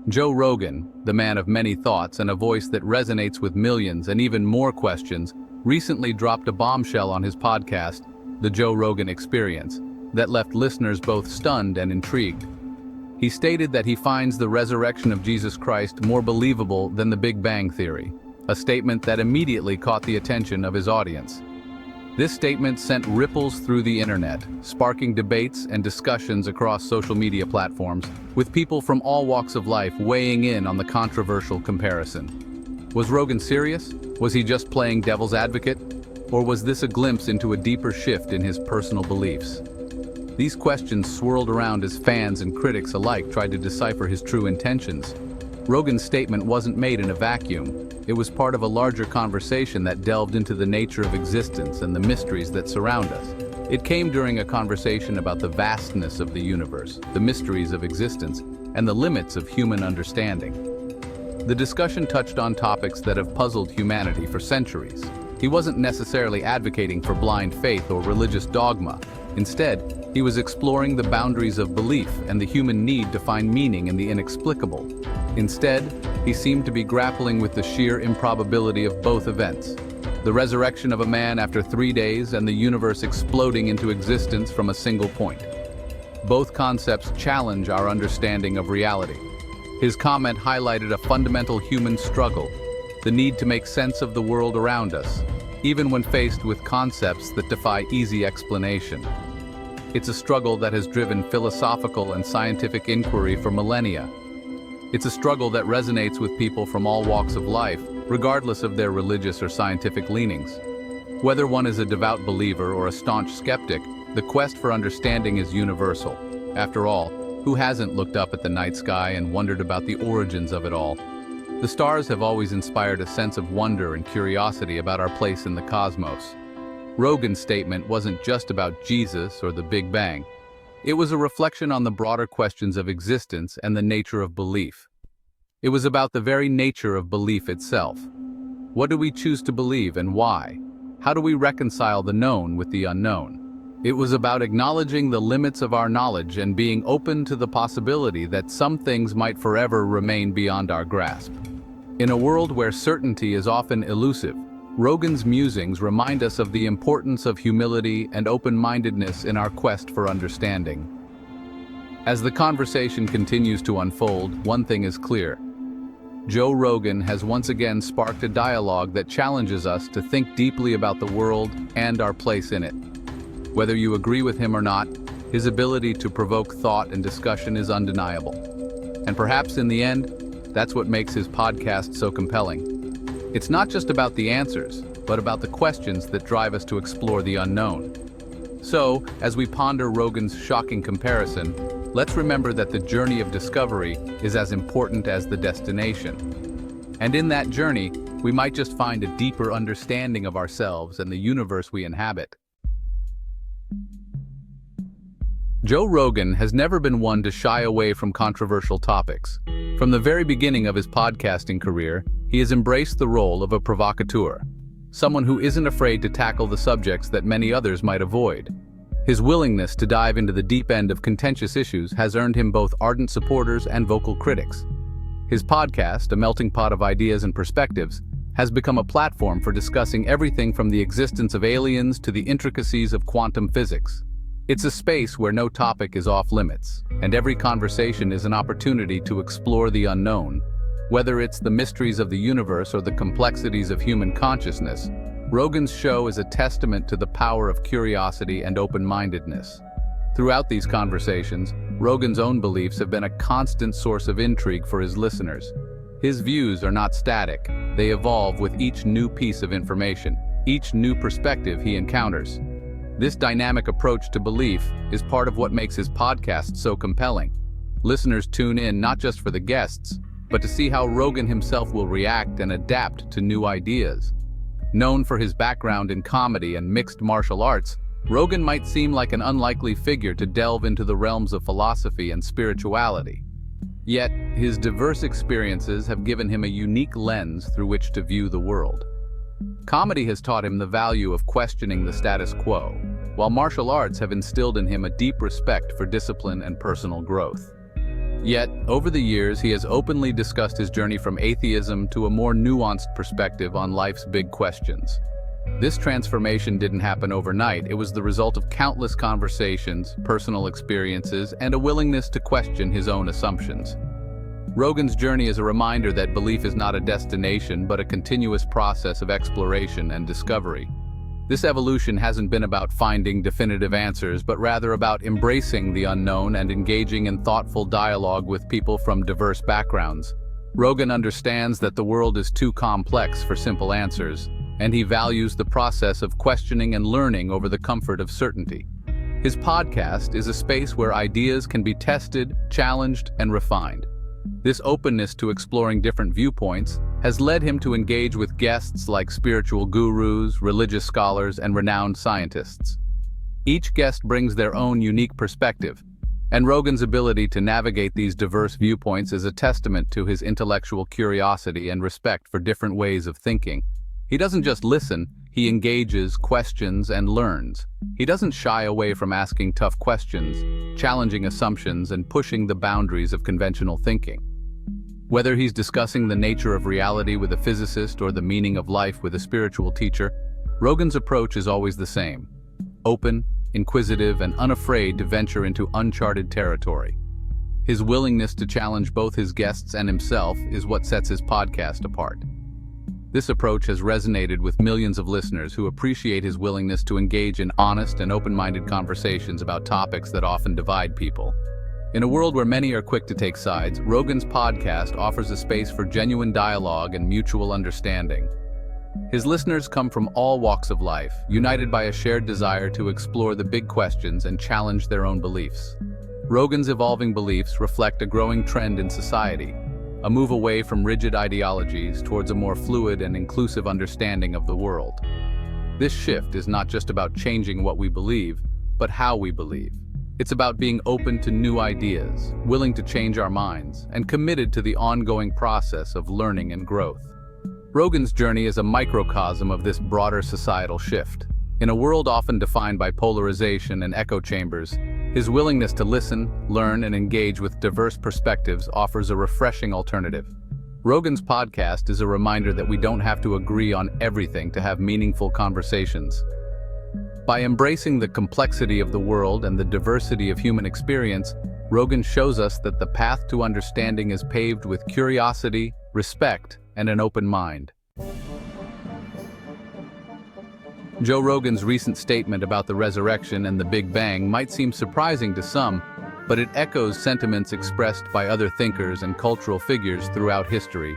Joe Rogan, the man of many thoughts and a voice that resonates with millions and even more questions, recently dropped a bombshell on his podcast, The Joe Rogan Experience, that left listeners both stunned and intrigued. He stated that he finds the resurrection of Jesus Christ more believable than the Big Bang Theory, a statement that immediately caught the attention of his audience. This statement sent ripples through the internet, sparking debates and discussions across social media platforms, with people from all walks of life weighing in on the controversial comparison. Was Rogan serious? Was he just playing devil's advocate? Or was this a glimpse into a deeper shift in his personal beliefs? These questions swirled around as fans and critics alike tried to decipher his true intentions. Rogan's statement wasn't made in a vacuum. It was part of a larger conversation that delved into the nature of existence and the mysteries that surround us. It came during a conversation about the vastness of the universe, the mysteries of existence, and the limits of human understanding. The discussion touched on topics that have puzzled humanity for centuries. He wasn't necessarily advocating for blind faith or religious dogma. Instead, he was exploring the boundaries of belief and the human need to find meaning in the inexplicable. Instead, he seemed to be grappling with the sheer improbability of both events. The resurrection of a man after 3 days and the universe exploding into existence from a single point. Both concepts challenge our understanding of reality. His comment highlighted a fundamental human struggle, the need to make sense of the world around us, even when faced with concepts that defy easy explanation. It's a struggle that has driven philosophical and scientific inquiry for millennia. It's a struggle that resonates with people from all walks of life, regardless of their religious or scientific leanings. Whether one is a devout believer or a staunch skeptic, the quest for understanding is universal. After all, who hasn't looked up at the night sky and wondered about the origins of it all? The stars have always inspired a sense of wonder and curiosity about our place in the cosmos. Rogan's statement wasn't just about Jesus or the Big Bang. It was a reflection on the broader questions of existence and the nature of belief. It was about the very nature of belief itself. What do we choose to believe and why? How do we reconcile the known with the unknown? It was about acknowledging the limits of our knowledge and being open to the possibility that some things might forever remain beyond our grasp. In a world where certainty is often elusive, Rogan's musings remind us of the importance of humility and open-mindedness in our quest for understanding. As the conversation continues to unfold, one thing is clear. Joe Rogan has once again sparked a dialogue that challenges us to think deeply about the world and our place in it. Whether you agree with him or not, his ability to provoke thought and discussion is undeniable. And perhaps in the end, that's what makes his podcast so compelling. It's not just about the answers, but about the questions that drive us to explore the unknown. So, as we ponder Rogan's shocking comparison, let's remember that the journey of discovery is as important as the destination. And in that journey, we might just find a deeper understanding of ourselves and the universe we inhabit. Joe Rogan has never been one to shy away from controversial topics. From the very beginning of his podcasting career, he has embraced the role of a provocateur, someone who isn't afraid to tackle the subjects that many others might avoid. His willingness to dive into the deep end of contentious issues has earned him both ardent supporters and vocal critics. His podcast, a melting pot of ideas and perspectives, has become a platform for discussing everything from the existence of aliens to the intricacies of quantum physics. It's a space where no topic is off limits, and every conversation is an opportunity to explore the unknown. Whether it's the mysteries of the universe or the complexities of human consciousness, Rogan's show is a testament to the power of curiosity and open-mindedness. Throughout these conversations, Rogan's own beliefs have been a constant source of intrigue for his listeners. His views are not static, they evolve with each new piece of information, each new perspective he encounters. This dynamic approach to belief is part of what makes his podcast so compelling. Listeners tune in not just for the guests, but to see how Rogan himself will react and adapt to new ideas. Known for his background in comedy and mixed martial arts, Rogan might seem like an unlikely figure to delve into the realms of philosophy and spirituality. Yet, his diverse experiences have given him a unique lens through which to view the world. Comedy has taught him the value of questioning the status quo, while martial arts have instilled in him a deep respect for discipline and personal growth. Yet, over the years, he has openly discussed his journey from atheism to a more nuanced perspective on life's big questions. This transformation didn't happen overnight. It was the result of countless conversations, personal experiences, and a willingness to question his own assumptions. Rogan's journey is a reminder that belief is not a destination, but a continuous process of exploration and discovery. This evolution hasn't been about finding definitive answers, but rather about embracing the unknown and engaging in thoughtful dialogue with people from diverse backgrounds. Rogan understands that the world is too complex for simple answers, and he values the process of questioning and learning over the comfort of certainty. His podcast is a space where ideas can be tested, challenged, and refined. This openness to exploring different viewpoints has led him to engage with guests like spiritual gurus, religious scholars, and renowned scientists. Each guest brings their own unique perspective, and Rogan's ability to navigate these diverse viewpoints is a testament to his intellectual curiosity and respect for different ways of thinking. He doesn't just listen, he engages, questions, and learns. He doesn't shy away from asking tough questions, challenging assumptions, and pushing the boundaries of conventional thinking. Whether he's discussing the nature of reality with a physicist or the meaning of life with a spiritual teacher, Rogan's approach is always the same: open, inquisitive, and unafraid to venture into uncharted territory. His willingness to challenge both his guests and himself is what sets his podcast apart. This approach has resonated with millions of listeners who appreciate his willingness to engage in honest and open-minded conversations about topics that often divide people. In a world where many are quick to take sides, Rogan's podcast offers a space for genuine dialogue and mutual understanding. His listeners come from all walks of life, united by a shared desire to explore the big questions and challenge their own beliefs. Rogan's evolving beliefs reflect a growing trend in society, a move away from rigid ideologies towards a more fluid and inclusive understanding of the world. This shift is not just about changing what we believe, but how we believe. It's about being open to new ideas, willing to change our minds, and committed to the ongoing process of learning and growth. Rogan's journey is a microcosm of this broader societal shift. In a world often defined by polarization and echo chambers, his willingness to listen, learn, and engage with diverse perspectives offers a refreshing alternative. Rogan's podcast is a reminder that we don't have to agree on everything to have meaningful conversations. By embracing the complexity of the world and the diversity of human experience, Rogan shows us that the path to understanding is paved with curiosity, respect, and an open mind. Joe Rogan's recent statement about the resurrection and the Big Bang might seem surprising to some, but it echoes sentiments expressed by other thinkers and cultural figures throughout history.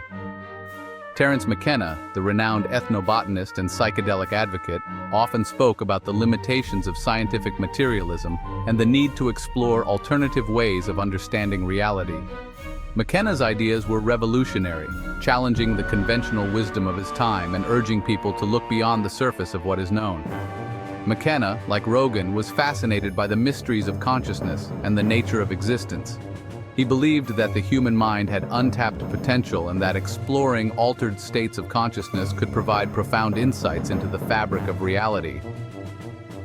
Terence McKenna, the renowned ethnobotanist and psychedelic advocate, often spoke about the limitations of scientific materialism and the need to explore alternative ways of understanding reality. McKenna's ideas were revolutionary, challenging the conventional wisdom of his time and urging people to look beyond the surface of what is known. McKenna, like Rogan, was fascinated by the mysteries of consciousness and the nature of existence. He believed that the human mind had untapped potential and that exploring altered states of consciousness could provide profound insights into the fabric of reality.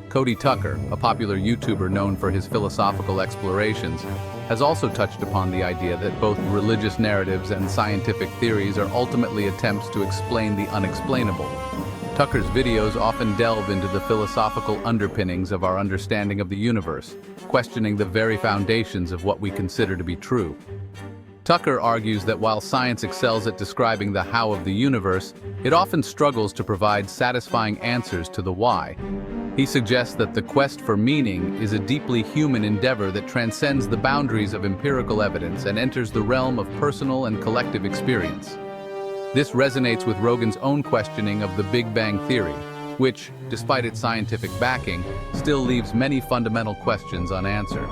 Cody Tucker, a popular YouTuber known for his philosophical explorations, has also touched upon the idea that both religious narratives and scientific theories are ultimately attempts to explain the unexplainable. Tucker's videos often delve into the philosophical underpinnings of our understanding of the universe, questioning the very foundations of what we consider to be true. Tucker argues that while science excels at describing the how of the universe, it often struggles to provide satisfying answers to the why. He suggests that the quest for meaning is a deeply human endeavor that transcends the boundaries of empirical evidence and enters the realm of personal and collective experience. This resonates with Rogan's own questioning of the Big Bang Theory, which, despite its scientific backing, still leaves many fundamental questions unanswered.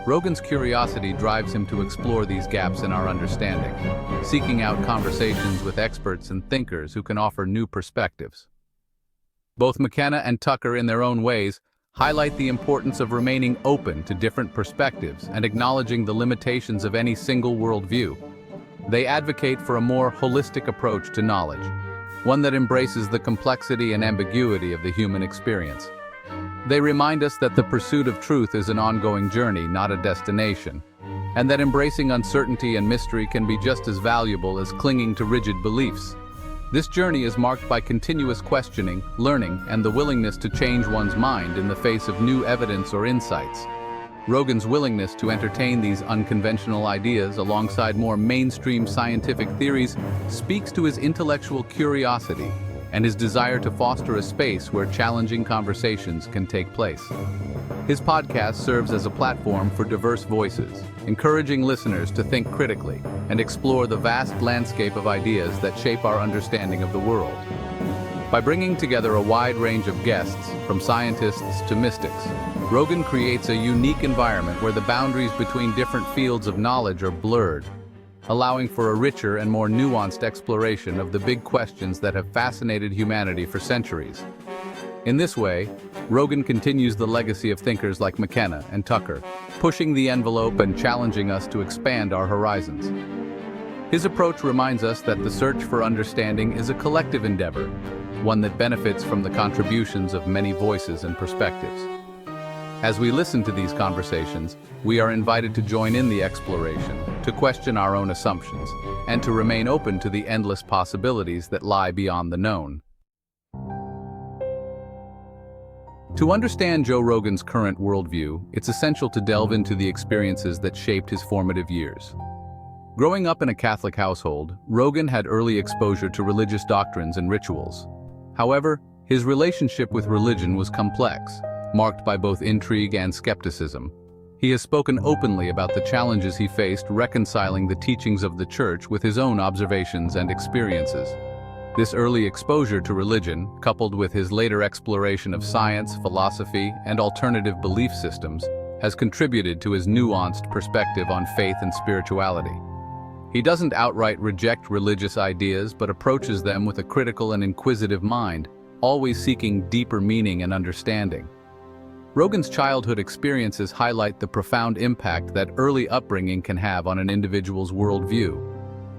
Rogan's curiosity drives him to explore these gaps in our understanding, seeking out conversations with experts and thinkers who can offer new perspectives. Both McKenna and Tucker, in their own ways, highlight the importance of remaining open to different perspectives and acknowledging the limitations of any single worldview. They advocate for a more holistic approach to knowledge, one that embraces the complexity and ambiguity of the human experience. They remind us that the pursuit of truth is an ongoing journey, not a destination, and that embracing uncertainty and mystery can be just as valuable as clinging to rigid beliefs. This journey is marked by continuous questioning, learning, and the willingness to change one's mind in the face of new evidence or insights. Rogan's willingness to entertain these unconventional ideas alongside more mainstream scientific theories speaks to his intellectual curiosity and his desire to foster a space where challenging conversations can take place. His podcast serves as a platform for diverse voices, encouraging listeners to think critically and explore the vast landscape of ideas that shape our understanding of the world. By bringing together a wide range of guests, from scientists to mystics, Rogan creates a unique environment where the boundaries between different fields of knowledge are blurred, allowing for a richer and more nuanced exploration of the big questions that have fascinated humanity for centuries. In this way, Rogan continues the legacy of thinkers like McKenna and Tucker, pushing the envelope and challenging us to expand our horizons. His approach reminds us that the search for understanding is a collective endeavor, one that benefits from the contributions of many voices and perspectives. As we listen to these conversations, we are invited to join in the exploration, to question our own assumptions, and to remain open to the endless possibilities that lie beyond the known. To understand Joe Rogan's current worldview, it's essential to delve into the experiences that shaped his formative years. Growing up in a Catholic household, Rogan had early exposure to religious doctrines and rituals. However, his relationship with religion was complex, marked by both intrigue and skepticism. He has spoken openly about the challenges he faced reconciling the teachings of the Church with his own observations and experiences. This early exposure to religion, coupled with his later exploration of science, philosophy, and alternative belief systems, has contributed to his nuanced perspective on faith and spirituality. He doesn't outright reject religious ideas, but approaches them with a critical and inquisitive mind, always seeking deeper meaning and understanding. Rogan's childhood experiences highlight the profound impact that early upbringing can have on an individual's worldview.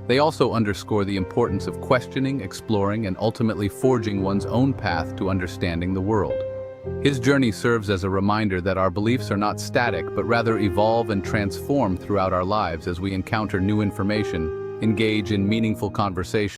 They also underscore the importance of questioning, exploring, and ultimately forging one's own path to understanding the world. His journey serves as a reminder that our beliefs are not static, but rather evolve and transform throughout our lives as we encounter new information, engage in meaningful conversations,